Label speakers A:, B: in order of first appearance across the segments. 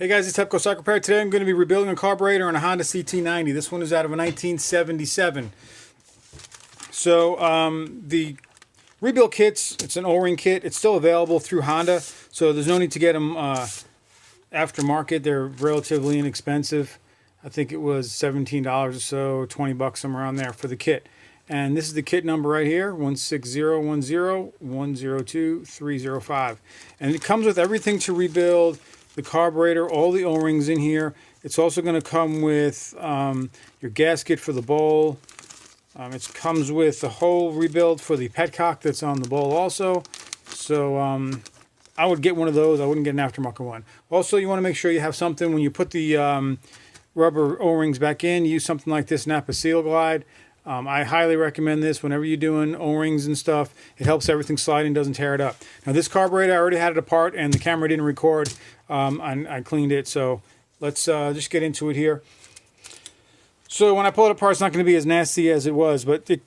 A: Hey guys, it's petcock Repair. Today I'm going to be rebuilding a carburetor on a Honda CT90. This one is out of a 1977. So the rebuild kits, it's an O-ring kit. It's still available through Honda, so there's no need to get them aftermarket. They're relatively inexpensive. I think it was $17 or so, 20 bucks, somewhere around there for the kit. And this is the kit number right here, 16010102305. And it comes with everything to rebuild the carburetor, all the O-rings in here. It's also going to come with your gasket for the bowl. It comes with the whole rebuild for the petcock that's on the bowl also. So I would get one of those. I wouldn't get an aftermarket one. Also, you want to make sure you have something when you put the rubber O-rings back in. Use something like this Napa Seal Glide. I highly recommend this whenever you're doing O-rings and stuff. It helps everything slide and doesn't tear it up. Now this carburetor, I already had it apart and the camera didn't record. I cleaned it, so let's just get into it here. So when I pull it apart, it's not going to be as nasty as it was, but the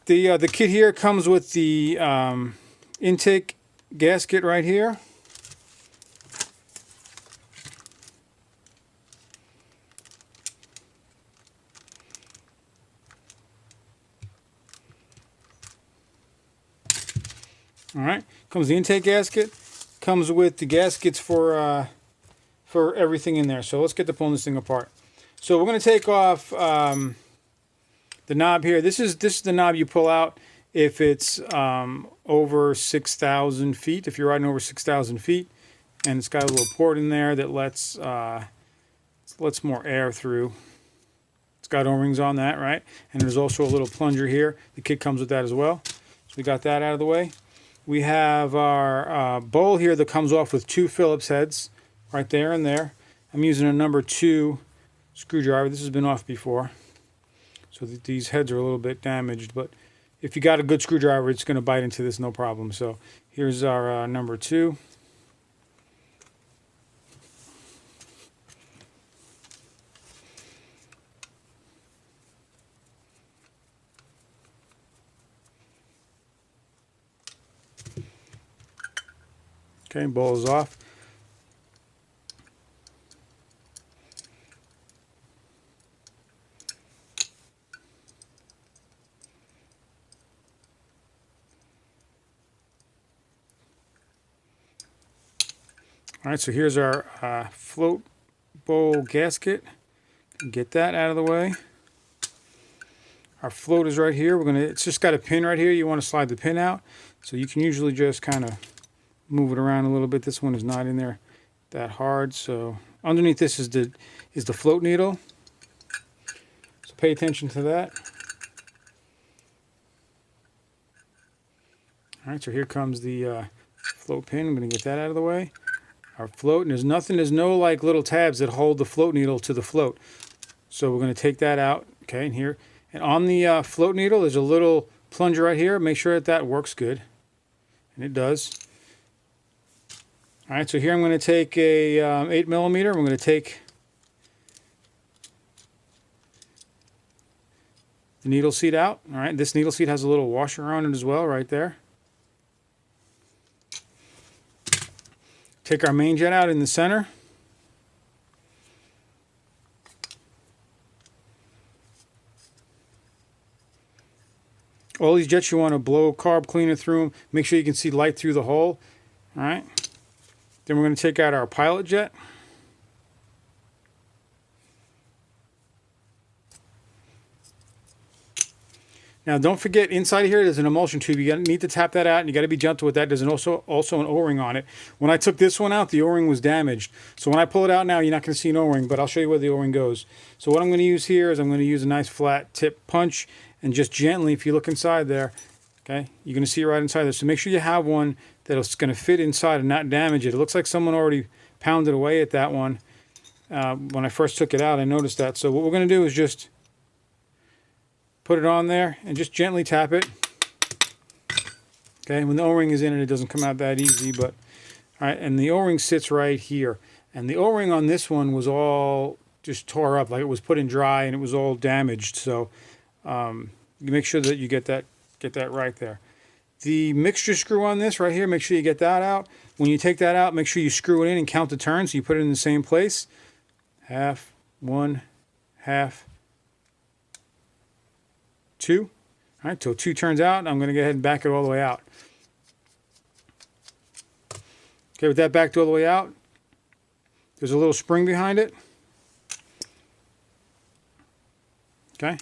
A: kit here comes with the intake gasket right here. All right, comes the intake gasket, comes with the gaskets for everything in there. So let's get to pulling this thing apart. So we're going to take off the knob here. This is the knob you pull out if it's over 6,000 feet. If you're riding over 6,000 feet, and it's got a little port in there that lets more air through. It's got O-rings on that, right? And there's also a little plunger here. The kit comes with that as well. So we got that out of the way. We have our bowl here that comes off with two Phillips heads right there and there. I'm using a number 2 screwdriver. This has been off before, so these heads are a little bit damaged, but if you got a good screwdriver, it's going to bite into this no problem. So here's our number 2. Okay, bowl is off. All right, so here's our float bowl gasket. Get that out of the way. Our float is right here. It's just got a pin right here. You want to slide the pin out, so you can usually just kind of move it around a little bit. This one is not in there that hard. So underneath this is the float needle. So pay attention to that. All right, so here comes the float pin. I'm going to get that out of the way. Our float, and there's no like little tabs that hold the float needle to the float. So we're going to take that out. Okay, and here, and on the float needle, there's a little plunger right here. Make sure that works good, and it does. All right, so here I'm going to take a 8mm. I'm going to take the needle seat out. All right, this needle seat has a little washer on it as well, right there. Take our main jet out in the center. All these jets, you want to blow carb cleaner through them. Make sure you can see light through the hole. All right. Then we're going to take out our pilot jet. Now don't forget, inside here there's an emulsion tube. You need to tap that out, and you got to be gentle with that. There's also an O-ring on it. When I took this one out, the O-ring was damaged. So when I pull it out now, you're not going to see an O-ring, but I'll show you where the O-ring goes. So what I'm going to use here is I'm going to use a nice flat tip punch, and just gently, if you look inside there, okay, you're going to see it right inside there. So make sure you have one that's going to fit inside and not damage it. It looks like someone already pounded away at that one. When I first took it out, I noticed that. So what we're going to do is just put it on there and just gently tap it. Okay, when the O-ring is in it, it doesn't come out that easy, but all right, and the O-ring sits right here. And the O-ring on this one was all just tore up, like it was put in dry and it was all damaged. So you make sure that you get that right there. The mixture screw on this right here, make sure you get that out. When you take that out, make sure you screw it in and count the turns so you put it in the same place. half, 1, half, 2. All right, till 2 turns out, I'm going to go ahead and back it all the way out. Okay, with that backed all the way out, there's a little spring behind it. Okay.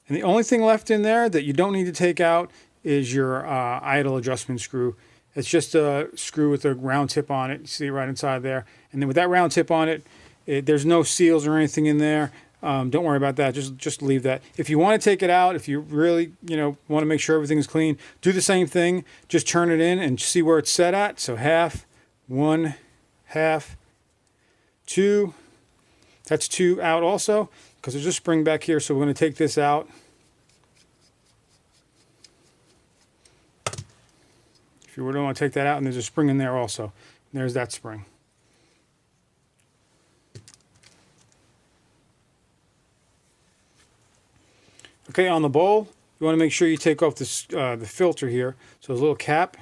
A: And the only thing left in there that you don't need to take out is your idle adjustment screw. It's just a screw with a round tip on it. You see it right inside there. And then with that round tip on it, there's no seals or anything in there. Don't worry about that. Just leave that. If you want to take it out, if you really want to make sure everything is clean, do the same thing. Just turn it in and see where it's set at. So half, 1, half, 2. That's 2 out also, because there's a spring back here. So we're going to take this out. If you don't want to take that out, and there's a spring in there also. There's that spring. Okay, on the bowl, you want to make sure you take off this, the filter here. So there's a little cap.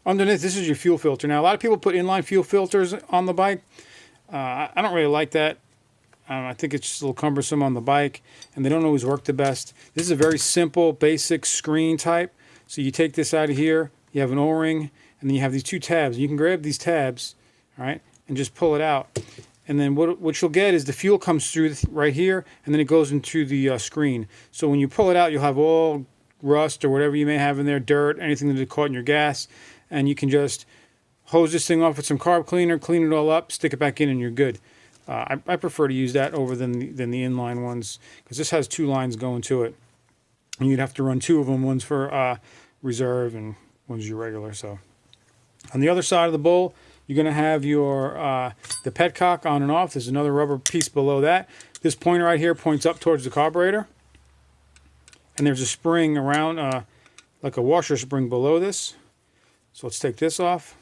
A: Underneath, this is your fuel filter. Now, a lot of people put inline fuel filters on the bike. I don't really like that. I think it's just a little cumbersome on the bike, and they don't always work the best. This is a very simple, basic screen type. So you take this out of here, you have an O-ring, and then you have these 2 tabs. You can grab these tabs, all right, and just pull it out. And then what you'll get is the fuel comes through right here, and then it goes into the screen. So when you pull it out, you'll have all rust or whatever you may have in there, dirt, anything that is caught in your gas, and you can just hose this thing off with some carb cleaner, clean it all up, stick it back in, and you're good. I prefer to use that over than the inline ones, because this has 2 lines going to it. And you'd have to run 2 of them, one's for reserve and one's your regular. So on the other side of the bowl, you're going to have your the petcock on and off. There's another rubber piece below that. This pointer right here points up towards the carburetor. And there's a spring around, like a washer spring below this. So let's take this off.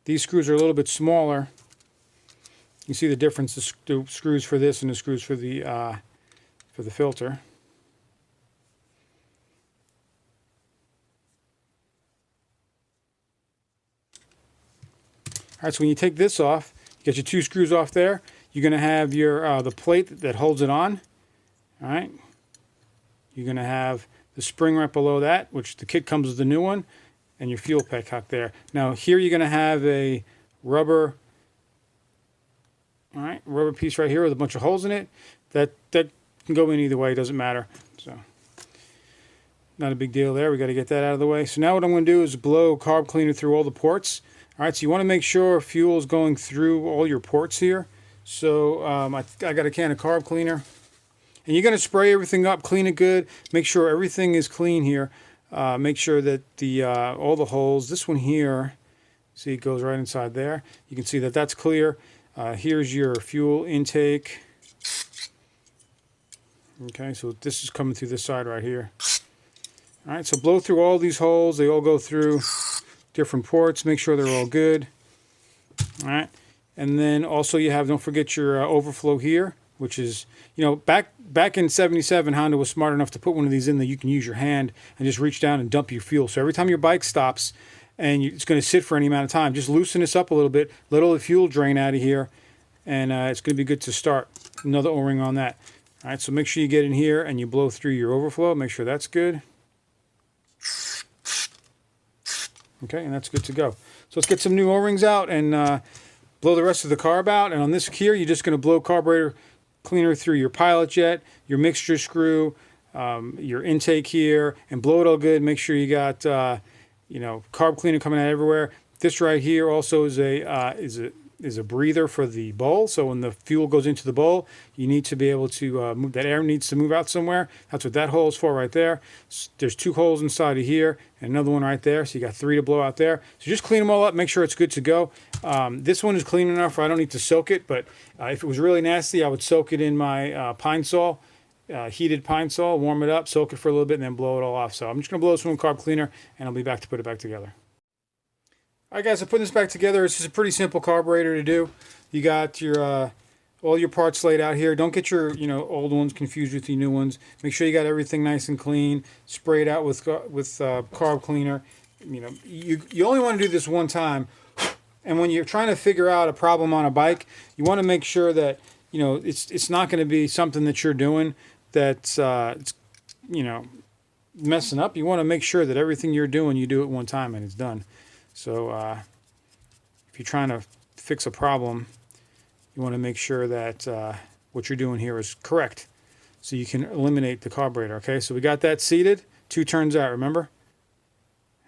A: These screws are a little bit smaller. You see the difference, the screws for this and the screws for the filter. All right, so when you take this off, you get your 2 screws off there. You're going to have your the plate that holds it on. All right. You're going to have the spring right below that, which the kit comes with the new one, and your fuel petcock there. Now here you're going to have a rubber, all right, rubber piece right here with a bunch of holes in it. That can go in either way, it doesn't matter. So not a big deal there. We got to get that out of the way. So now what I'm going to do is blow carb cleaner through all the ports. All right, so you want to make sure fuel is going through all your ports here. So I got a can of carb cleaner, and you're going to spray everything up, clean it good, make sure everything is clean here. Make sure that the all the holes, this one here, see it goes right inside there. You can see that that's clear. Here's your fuel intake. Okay, so this is coming through this side right here. All right, so blow through all these holes. They all go through different ports. Make sure they're all good. All right, and then also you have, don't forget your overflow here, which is, back in '77, Honda was smart enough to put one of these in that you can use your hand and just reach down and dump your fuel. So every time your bike stops and it's going to sit for any amount of time, just loosen this up a little bit, let all the fuel drain out of here, and it's going to be good to start. Another O-ring on that. All right, so make sure you get in here and you blow through your overflow. Make sure that's good. Okay, and that's good to go. So let's get some new O-rings out and blow the rest of the carb out. And on this here, you're just going to blow carburetor cleaner through your pilot jet, your mixture screw, your intake here, and blow it all good. Make sure you got carb cleaner coming out everywhere. This right here also is a breather for the bowl. So when the fuel goes into the bowl, you need to be able to move, that air needs to move out somewhere. That's what that hole is for right there. There's 2 holes inside of here and another one right there. So you got 3 to blow out there. So just clean them all up, make sure it's good to go. This one is clean enough where I don't need to soak it, but if it was really nasty, I would soak it in my pine sol, heated pine sol, warm it up, soak it for a little bit, and then blow it all off. So I'm just going to blow this one with carb cleaner, and I'll be back to put it back together. All right, guys, I'm putting this back together. This is a pretty simple carburetor to do. You got your all your parts laid out here. Don't get your old ones confused with your new ones. Make sure you got everything nice and clean, sprayed out with carb cleaner. You only want to do this one time. And when you're trying to figure out a problem on a bike, you want to make sure that it's not going to be something that you're doing that's messing up. You want to make sure that everything you're doing, you do it one time and it's done. So if you're trying to fix a problem, you want to make sure that what you're doing here is correct, so you can eliminate the carburetor. Okay, so we got that seated. 2 turns out, remember?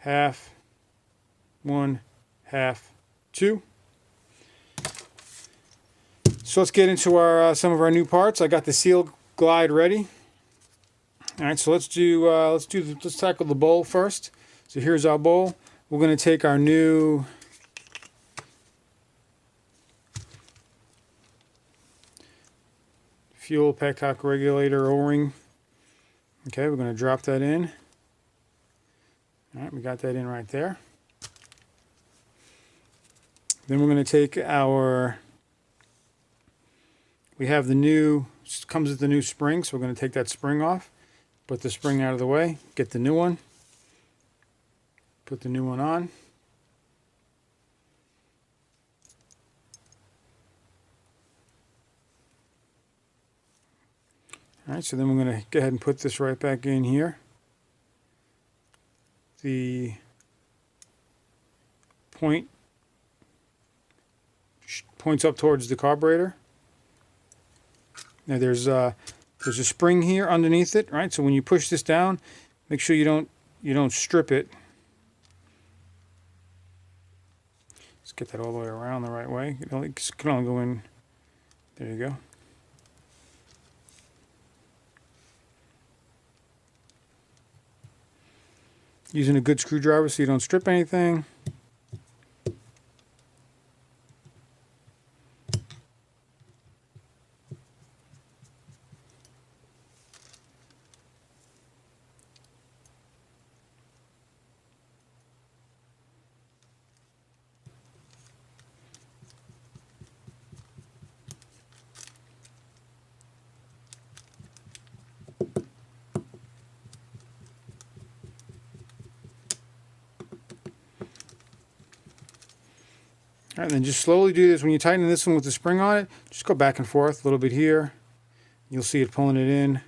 A: Half, 1, half, 2. So let's get into our some of our new parts. I got the seal glide ready. All right, so let's tackle the bowl first. So here's our bowl. We're going to take our new fuel petcock regulator O-ring. Okay, we're going to drop that in. All right, we got that in right there. Then we're going to take we have the new, comes with the new spring, so we're going to take that spring off, put the spring out of the way, get the new one, put the new one on. All right, so then we're going to go ahead and put this right back in here. The points up towards the carburetor. Now there's a spring here underneath it, right? So when you push this down, make sure you don't strip it. Let's get that all the way around the right way. It can only go in. There you go. Using a good screwdriver so you don't strip anything. All right, then just slowly do this. When you tighten this one with the spring on it, just go back and forth a little bit here. You'll see it pulling it in.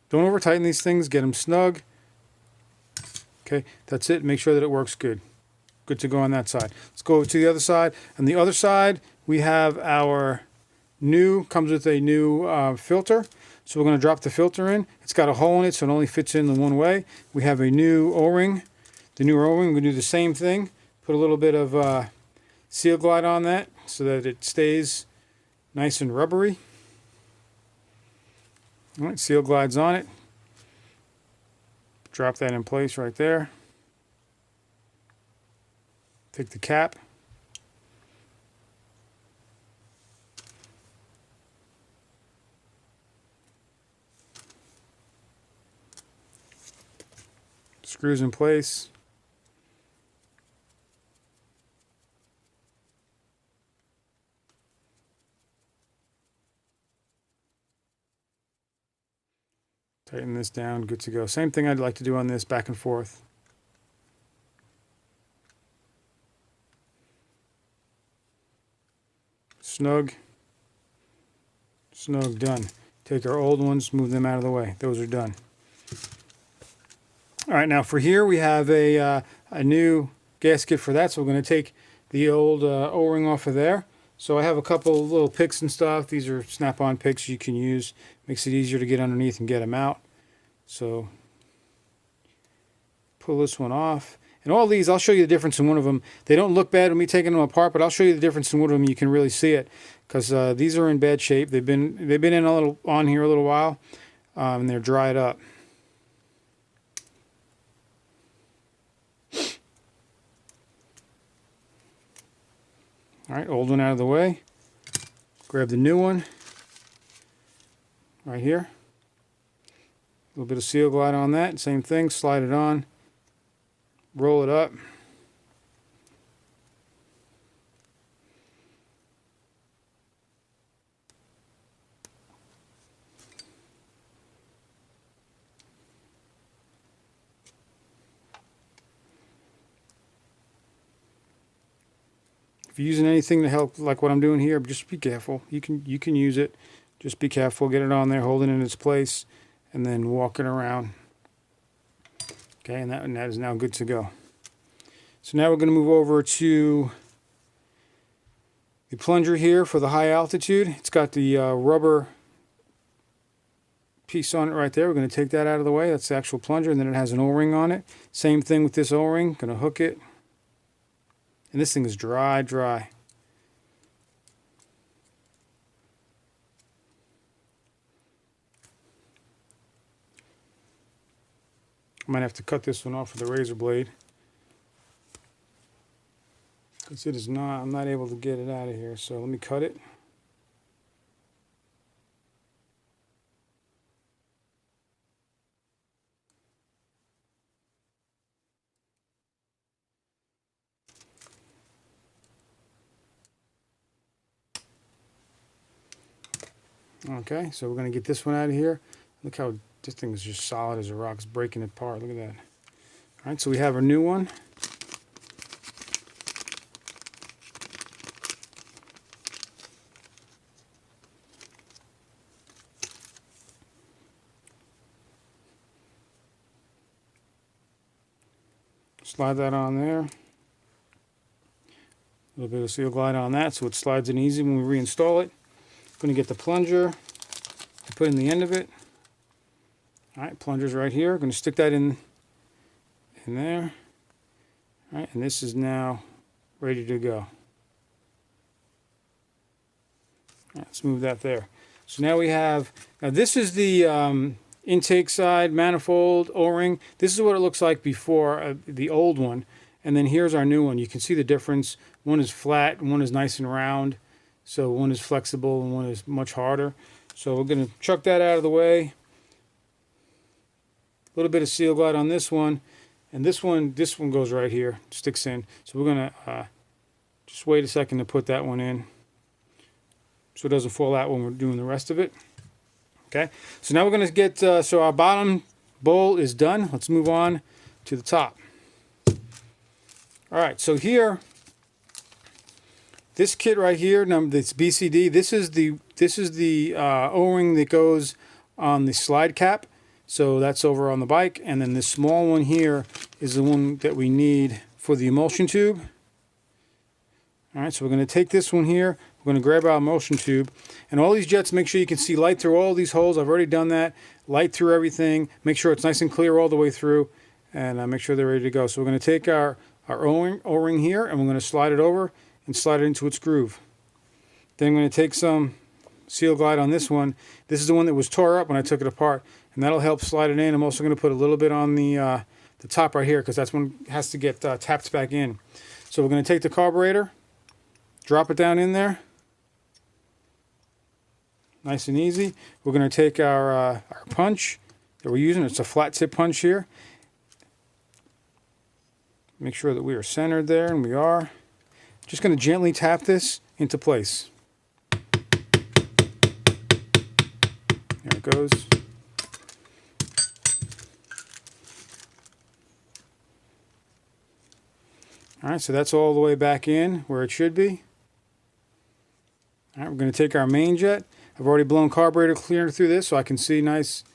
A: Don't over tighten these things, get them snug. Okay, that's it. Make sure that it works good. Good to go on that side. Let's go over to the other side. On the other side, we have our comes with a new filter. So we're going to drop the filter in. It's got a hole in it, so it only fits in the one way. We have a new O-ring. The new O-ring, we're going to do the same thing. Put a little bit of seal glide on that so that it stays nice and rubbery. All right, seal glides on it. Drop that in place right there. Take the cap. Screws in place. Tighten this down, good to go. Same thing I'd like to do on this, back and forth. Snug. Snug, done. Take our old ones, move them out of the way. Those are done. All right, now for here we have a new gasket for that, so we're going to take the old O-ring off of there. So I have a couple little picks and stuff. These are snap-on picks you can use. Makes it easier to get underneath and get them out. So pull this one off. And all these, I'll show you the difference in one of them. They don't look bad when me taking them apart, but I'll show you the difference in one of them. You can really see it because these are in bad shape. They've been in on here a little while, and they're dried up. All right, old one out of the way. Grab the new one right here. A little bit of seal glide on that. Same thing, slide it on, roll it up. If you're using anything to help, like what I'm doing here, just be careful. You can use it. Just be careful. Get it on there, hold it in its place, and then walk it around. Okay, and that is now good to go. So now we're going to move over to the plunger here for the high altitude. It's got the rubber piece on it right there. We're going to take that out of the way. That's the actual plunger, and then it has an O-ring on it. Same thing with this O-ring. Going to hook it. And this thing is dry. I might have to cut this one off with a razor blade, because it is not, I'm not able to get it out of here. So let me cut it. Okay, so we're going to get this one out of here. Look how this thing is just solid as a rock. It's breaking it apart. Look at that. All right, so we have our new one. Slide that on there. A little bit of seal glide on that so it slides in easy when we reinstall it. Going to get the plunger, put in the end of it. All right, plunger's right here. Going to stick that in there. All right, and this is now ready to go. All right, let's move that there. So now we have, now this is the intake side manifold O-ring. This is what it looks like before the old one. And then here's our new one. You can see the difference. One is flat and one is nice and round. So one is flexible and one is much harder. So we're going to chuck that out of the way. A little bit of seal glide on this one. And this one goes right here, sticks in. So we're going to just wait a second to put that one in, so it doesn't fall out when we're doing the rest of it. Okay, so now we're going to get, so our bottom bowl is done. Let's move on to the top. All right, so here, this kit right here, this BCD, this is the O-ring that goes on the slide cap. So that's over on the bike, and then this small one here is the one that we need for the emulsion tube. All right, so we're going to take this one here. We're going to grab our emulsion tube, and all these jets, make sure you can see light through all these holes. I've already done that. Light through everything. Make sure it's nice and clear all the way through, and make sure they're ready to go. So we're going to take our O-ring here, and we're going to slide it over and slide it into its groove. Then I'm going to take some seal glide on this one. This is the one that was tore up when I took it apart, and that'll help slide it in. I'm also going to put a little bit on the top right here, because that's when it has to get tapped back in. So we're going to take the carburetor, drop it down in there, nice and easy. We're going to take our punch that we're using. It's a flat tip punch here. Make sure that we are centered there, and we are. Just going to gently tap this into place. There it goes. All right, so that's all the way back in where it should be. All right, we're going to take our main jet. I've already blown carburetor clear through this so I can see nice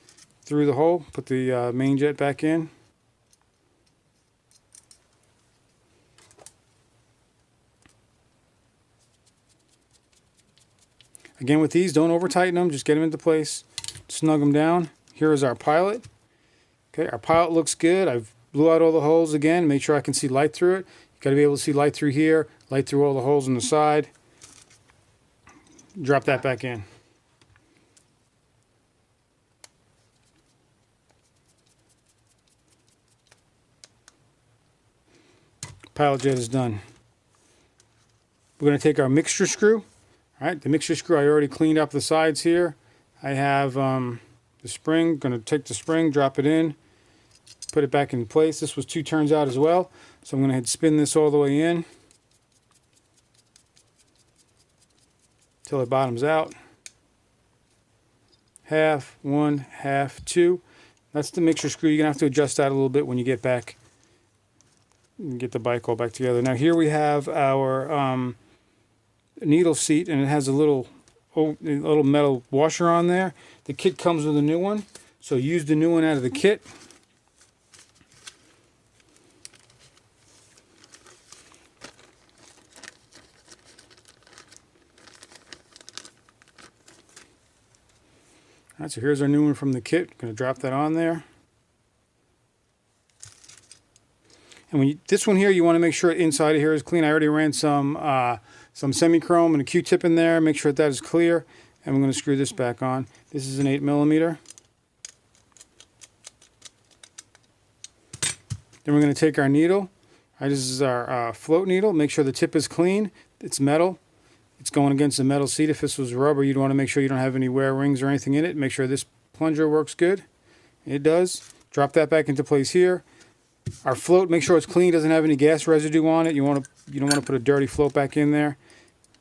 A: through the hole. Put the main jet back in. Again, with these, don't over tighten them, just get them into place, snug them down. Here is our pilot. Okay, our pilot looks good. I've blew out all the holes again, make sure I can see light through it. You got to be able to see light through here, light through all the holes on the side. Drop that back in. Pilot jet is done. We're going to take our mixture screw. All right, the mixture screw, I already cleaned up the sides here. I have the spring. Going to take the spring, drop it in, put it back in place. This was 2 turns out as well, so I'm going to spin this all the way in until it bottoms out. Half, 1, half, 2. That's the mixture screw. You're going to have to adjust that a little bit when you get back and get the bike all back together. Now here we have our needle seat, and it has a little metal washer on there. The kit comes with a new one, so use the new one out of the kit. All right, so here's our new one from the kit. Going to drop that on there. And when this one here, you want to make sure inside of here is clean. I already ran some semi-chrome and a Q-tip in there. Make sure that is clear. And we're going to screw this back on. This is an 8mm. Then we're going to take our needle. All right, this is our float needle. Make sure the tip is clean. It's metal. It's going against the metal seat. If this was rubber, you'd want to make sure you don't have any wear rings or anything in it. Make sure this plunger works good. It does. Drop that back into place here. Our float, make sure it's clean, doesn't have any gas residue on it. You don't want to put a dirty float back in there.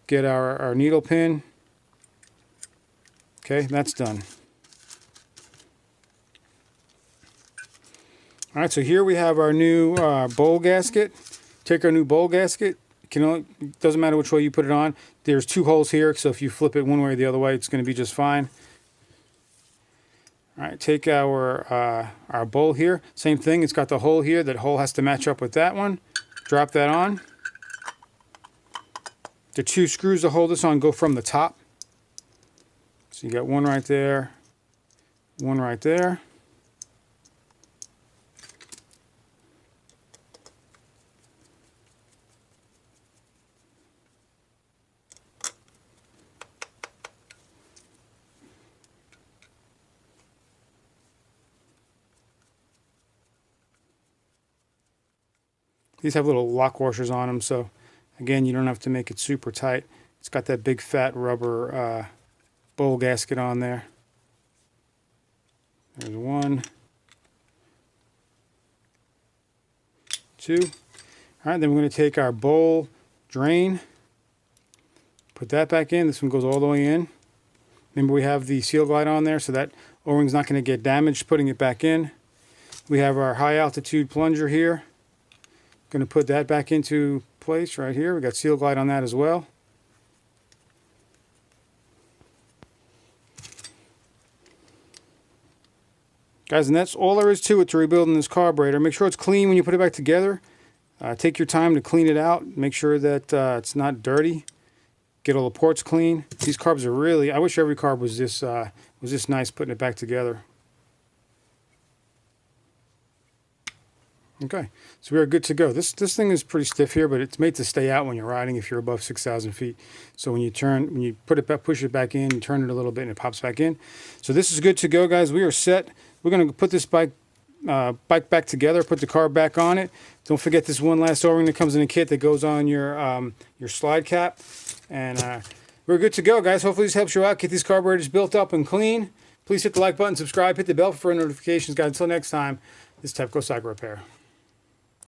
A: Get our needle pin. Okay, that's done. All right, so here we have our new bowl gasket. Take our new bowl gasket. It doesn't matter which way you put it on. There's 2 holes here, so if you flip it one way or the other way, it's going to be just fine. All right, take our bowl here. Same thing, it's got the hole here. That hole has to match up with that one. Drop that on. The 2 screws to hold this on go from the top. So you got one right there, one right there. These have little lock washers on them, so again, you don't have to make it super tight. It's got that big fat rubber bowl gasket on there. There's 1, 2. All right, then we're going to take our bowl drain, put that back in. This one goes all the way in. Remember, we have the seal glide on there, so that O-ring's not going to get damaged putting it back in. We have our high altitude plunger here. Going to put that back into place right here. We got seal glide on that as well. Guys, and that's all there is to it to rebuilding this carburetor. Make sure it's clean when you put it back together. Take your time to clean it out. Make sure that it's not dirty. Get all the ports clean. These carbs are really, I wish every carb was this nice putting it back together. Okay, so we are good to go. This thing is pretty stiff here, but it's made to stay out when you're riding if you're above 6,000 feet. So when you put it back, push it back in, you turn it a little bit and it pops back in. So this is good to go, guys. We are set. We're going to put this bike back together, put the carb back on it. Don't forget this one last O-ring that comes in a kit that goes on your slide cap. And we're good to go, guys. Hopefully this helps you out. Get these carburetors built up and clean. Please hit the like button, subscribe, hit the bell for notifications, guys. Until next time, this is Petcock Cycle Repair.